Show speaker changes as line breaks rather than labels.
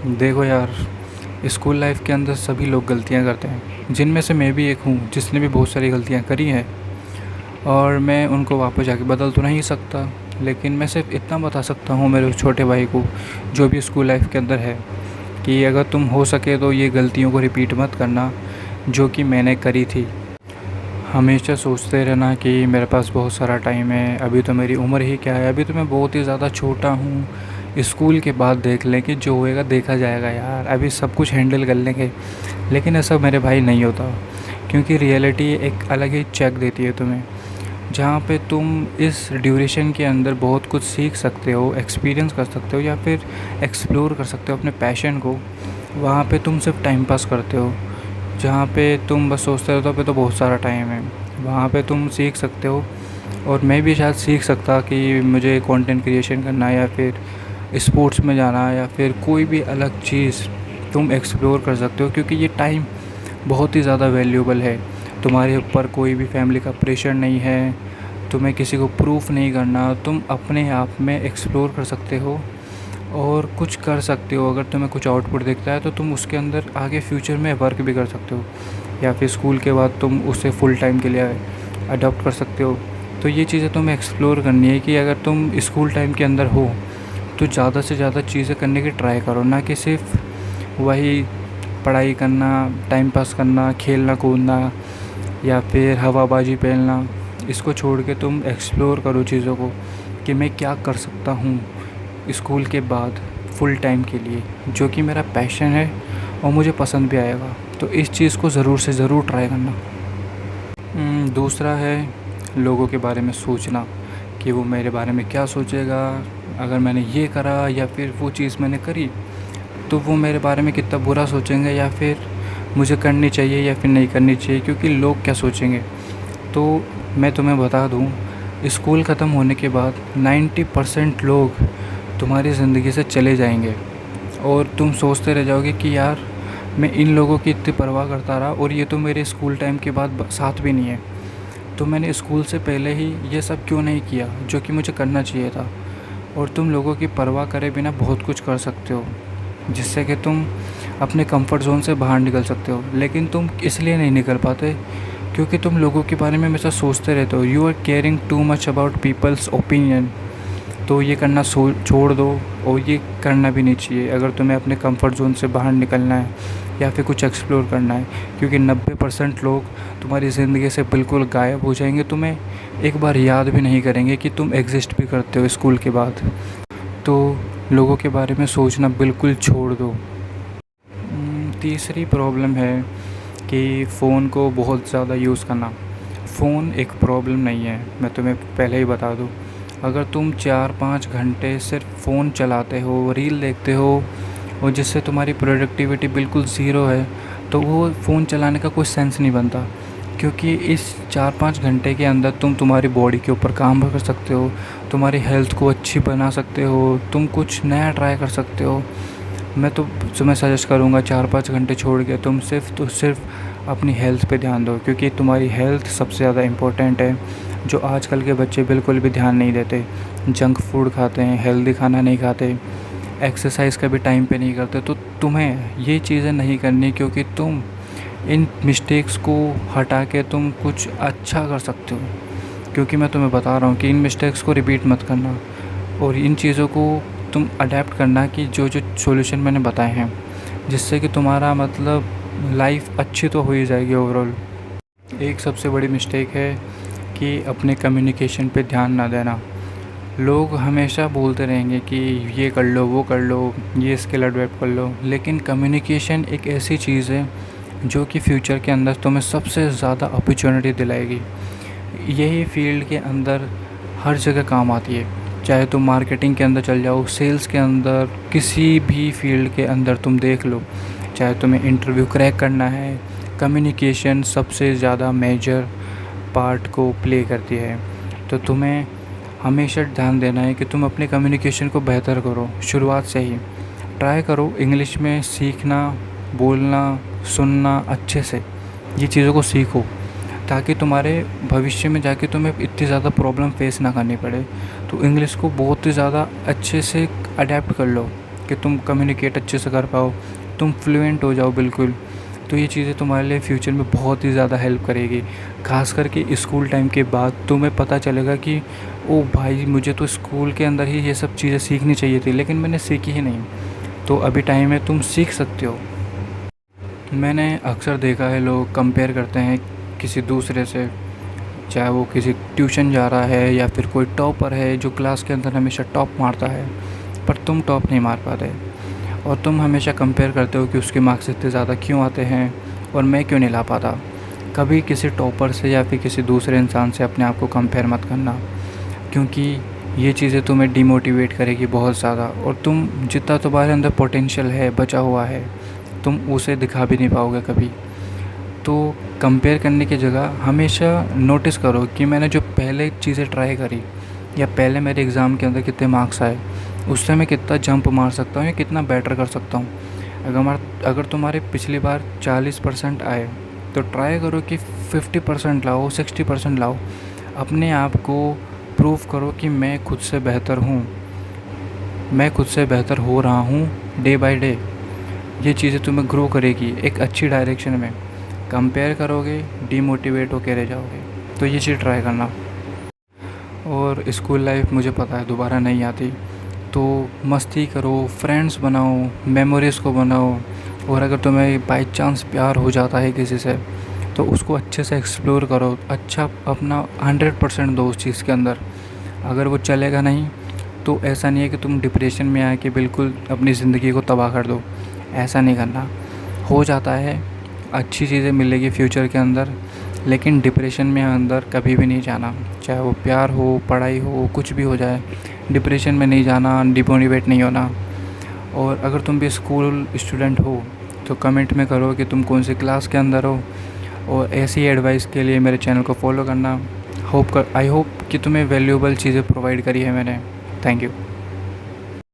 देखो यार, school life के अंदर सभी लोग गलतियाँ करते हैं, जिनमें से मैं भी एक हूँ जिसने भी बहुत सारी गलतियाँ करी हैं। और मैं उनको वापस जाके बदल तो नहीं सकता, लेकिन मैं सिर्फ इतना बता सकता हूँ मेरे छोटे भाई को, जो भी स्कूल लाइफ के अंदर है, कि अगर तुम हो सके तो ये गलतियों को रिपीट मत करना जो कि मैंने करी थी। हमेशा सोचते रहना कि मेरे पास बहुत सारा टाइम है, अभी तो मेरी उम्र ही क्या है, अभी तो मैं बहुत ही ज़्यादा छोटा हूँ, स्कूल के बाद देख लें कि जो होएगा देखा जाएगा यार, अभी सब कुछ हैंडल कर लेंगे। लेकिन ऐसा मेरे भाई नहीं होता, क्योंकि रियलिटी एक अलग ही चेक देती है तुम्हें, जहाँ पे तुम इस ड्यूरेशन के अंदर बहुत कुछ सीख सकते हो, एक्सपीरियंस कर सकते हो, या फिर एक्सप्लोर कर सकते हो अपने पैशन को। वहाँ पे तुम सिर्फ टाइम पास करते हो, जहाँ पे तुम बस सोचते रहते हो पे तो बहुत सारा टाइम है, वहाँ पे तुम सीख सकते हो। और मैं भी शायद सीख सकता कि मुझे कंटेंट क्रिएशन करना है, या फिर स्पोर्ट्स में जाना है, या फिर कोई भी अलग चीज़ तुम एक्सप्लोर कर सकते हो, क्योंकि ये टाइम बहुत ही ज़्यादा वैल्यूबल है। तुम्हारे ऊपर कोई भी फैमिली का प्रेशर नहीं है, तुम्हें किसी को प्रूफ नहीं करना, तुम अपने आप में एक्सप्लोर कर सकते हो और कुछ कर सकते हो। अगर तुम्हें कुछ आउटपुट दिखता है तो तुम उसके अंदर आगे फ्यूचर में वर्क भी कर सकते हो, या फिर स्कूल के बाद तुम उसे फुल टाइम के लिए अडॉप्ट कर सकते हो। तो ये चीज़ें तुम्हें एक्सप्लोर करनी है कि अगर तुम स्कूल टाइम के अंदर हो तो ज़्यादा से ज़्यादा चीज़ें करने की ट्राई करो, ना कि सिर्फ वही पढ़ाई करना, टाइम पास करना, खेलना कूदना, या फिर हवाबाजी फैलना। इसको छोड़ के तुम एक्सप्लोर करो चीज़ों को कि मैं क्या कर सकता हूँ स्कूल के बाद फुल टाइम के लिए, जो कि मेरा पैशन है और मुझे पसंद भी आएगा। तो इस चीज़ को ज़रूर से ज़रूर ट्राई करना। दूसरा है लोगों के बारे में सोचना, कि वो मेरे बारे में क्या सोचेगा अगर मैंने ये करा, या फिर वो चीज़ मैंने करी तो वो मेरे बारे में कितना बुरा सोचेंगे, या फिर मुझे करनी चाहिए या फिर नहीं करनी चाहिए, क्योंकि लोग क्या सोचेंगे। तो मैं तुम्हें बता दूँ, स्कूल ख़त्म होने के बाद 90% लोग तुम्हारी ज़िंदगी से चले जाएंगे, और तुम सोचते रह जाओगे कि यार मैं इन लोगों की इतनी परवाह करता रहा और ये तो मेरे स्कूल टाइम के बाद साथ भी नहीं है। तो मैंने स्कूल से पहले ही ये सब क्यों नहीं किया जो कि मुझे करना चाहिए था। और तुम लोगों की परवाह करे बिना बहुत कुछ कर सकते हो, जिससे कि तुम अपने कंफर्ट ज़ोन से बाहर निकल सकते हो। लेकिन तुम इसलिए नहीं निकल पाते क्योंकि तुम लोगों के बारे में हमेशा सोचते रहते हो। You are caring too much about people's opinion. तो ये करना छोड़ दो, और ये करना भी नहीं चाहिए अगर तुम्हें अपने कंफर्ट ज़ोन से बाहर निकलना है या फिर कुछ एक्सप्लोर करना है, क्योंकि 90% लोग तुम्हारी ज़िंदगी से बिल्कुल गायब हो जाएंगे, तुम्हें एक बार याद भी नहीं करेंगे कि तुम एग्ज़िस्ट भी करते हो स्कूल के बाद। तो लोगों के बारे में सोचना बिल्कुल छोड़ दो। तीसरी प्रॉब्लम है कि फ़ोन को बहुत ज़्यादा यूज़ करना। फ़ोन एक प्रॉब्लम नहीं है, मैं तुम्हें पहले ही बता दूँ। अगर तुम 4-5 घंटे सिर्फ फ़ोन चलाते हो, रील देखते हो, और जिससे तुम्हारी प्रोडक्टिविटी बिल्कुल ज़ीरो है, तो वो फ़ोन चलाने का कोई सेंस नहीं बनता। क्योंकि इस 4-5 घंटे के अंदर तुम तुम्हारी बॉडी के ऊपर काम कर सकते हो, तुम्हारी हेल्थ को अच्छी बना सकते हो, तुम कुछ नया ट्राई कर सकते हो। मैं तो तुम्हें सजेस्ट करूँगा 4-5 घंटे छोड़ के तुम सिर्फ अपनी हेल्थ पे ध्यान दो, क्योंकि तुम्हारी हेल्थ सबसे ज़्यादा इम्पोर्टेंट है, जो आजकल के बच्चे बिल्कुल भी ध्यान नहीं देते। जंक फूड खाते हैं, हेल्दी खाना नहीं खाते, एक्सरसाइज का भी टाइम पे नहीं करते। तो तुम्हें ये चीज़ें नहीं करनी, क्योंकि तुम इन मिस्टेक्स को हटा के तुम कुछ अच्छा कर सकते हो। क्योंकि मैं तुम्हें बता रहा हूँ कि इन मिस्टेक्स को रिपीट मत करना, और इन चीज़ों को तुम अडेप्ट करना कि जो जो सॉल्यूशन मैंने बताए हैं, जिससे कि तुम्हारा मतलब लाइफ अच्छी तो हो ही जाएगी ओवरऑल। एक सबसे बड़ी मिस्टेक है कि अपने कम्युनिकेशन पे ध्यान ना देना। लोग हमेशा बोलते रहेंगे कि ये कर लो, वो कर लो, ये स्किल डेवलप कर लो, लेकिन कम्युनिकेशन एक ऐसी चीज़ है जो कि फ्यूचर के अंदर तुम्हें सबसे ज़्यादा अपॉर्चुनिटी दिलाएगी। यही फील्ड के अंदर हर जगह काम आती है, चाहे तुम मार्केटिंग के अंदर चल जाओ, सेल्स के अंदर, किसी भी फील्ड के अंदर तुम देख लो। चाहे तुम्हें इंटरव्यू क्रैक करना है, कम्युनिकेशन सबसे ज़्यादा मेजर पार्ट को प्ले करती है। तो तुम्हें हमेशा ध्यान देना है कि तुम अपने कम्युनिकेशन को बेहतर करो। शुरुआत से ही ट्राई करो इंग्लिश में सीखना, बोलना, सुनना अच्छे से, ये चीज़ों को सीखो, ताकि तुम्हारे भविष्य में जाके तुम्हें इतनी ज़्यादा प्रॉब्लम फेस ना करनी पड़े। तो इंग्लिश को बहुत ही ज़्यादा अच्छे से अडेप्ट कर लो कि तुम कम्युनिकेट अच्छे से कर पाओ, तुम फ्लुएंट हो जाओ बिल्कुल। तो ये चीज़ें तुम्हारे लिए फ्यूचर में बहुत ही ज़्यादा हेल्प करेगी। ख़ास करके स्कूल टाइम के बाद तुम्हें पता चलेगा कि ओ भाई, मुझे तो स्कूल के अंदर ही ये सब चीज़ें सीखनी चाहिए थी, लेकिन मैंने सीखी ही नहीं। तो अभी टाइम है, तुम सीख सकते हो। मैंने अक्सर देखा है लोग कंपेयर करते हैं किसी दूसरे से, चाहे वो किसी ट्यूशन जा रहा है या फिर कोई टॉपर है जो क्लास के अंदर हमेशा टॉप मारता है, पर तुम टॉप नहीं मार पाते। और तुम हमेशा कंपेयर करते हो कि उसके मार्क्स इतने ज़्यादा क्यों आते हैं और मैं क्यों नहीं ला पाता। कभी किसी टॉपर से या फिर किसी दूसरे इंसान से अपने आप को कंपेयर मत करना, क्योंकि ये चीज़ें तुम्हें डिमोटिवेट करेगी बहुत ज़्यादा। और तुम जितना तुम्हारे अंदर पोटेंशियल है, बचा हुआ है, तुम उसे दिखा भी नहीं पाओगे कभी। तो कंपेयर करने की जगह हमेशा नोटिस करो कि मैंने जो पहले चीज़ें ट्राई करी या पहले मेरे एग्ज़ाम के अंदर कितने मार्क्स आए, उससे मैं कितना जंप मार सकता हूँ या कितना बेटर कर सकता हूँ। अगर तुम्हारे पिछली बार 40% आए तो ट्राई करो कि 50% लाओ, 60% लाओ। अपने आप को प्रूव करो कि मैं खुद से बेहतर हूँ, मैं खुद से बेहतर हो रहा हूँ डे बाय डे। ये चीज़ें तुम्हें ग्रो करेगी एक अच्छी डायरेक्शन में। कंपेयर करोगे, डीमोटिवेट होकर रह जाओगे। तो ये चीज़ ट्राई करना। और स्कूल लाइफ मुझे पता है दोबारा नहीं आती, तो मस्ती करो, फ्रेंड्स बनाओ, मेमोरीज़ को बनाओ। और अगर तुम्हें बाई चांस प्यार हो जाता है किसी से, तो उसको अच्छे से एक्सप्लोर करो, अच्छा अपना 100% दो उस चीज़ के अंदर। अगर वो चलेगा नहीं तो ऐसा नहीं है कि तुम डिप्रेशन में आके बिल्कुल अपनी ज़िंदगी को तबाह कर दो। ऐसा नहीं करना। हो जाता है, अच्छी चीज़ें मिलेगी फ्यूचर के अंदर, लेकिन डिप्रेशन में अंदर कभी भी नहीं जाना। चाहे वो प्यार हो, पढ़ाई हो, कुछ भी हो जाए, डिप्रेशन में नहीं जाना, डिमोटिवेट नहीं होना। और अगर तुम भी स्कूल स्टूडेंट हो तो कमेंट में करो कि तुम कौन सी क्लास के अंदर हो। और ऐसी एडवाइस के लिए मेरे चैनल को फॉलो करना। आई होप कि तुम्हें वैल्यूएबल चीज़ें प्रोवाइड करी है मैंने। Thank you.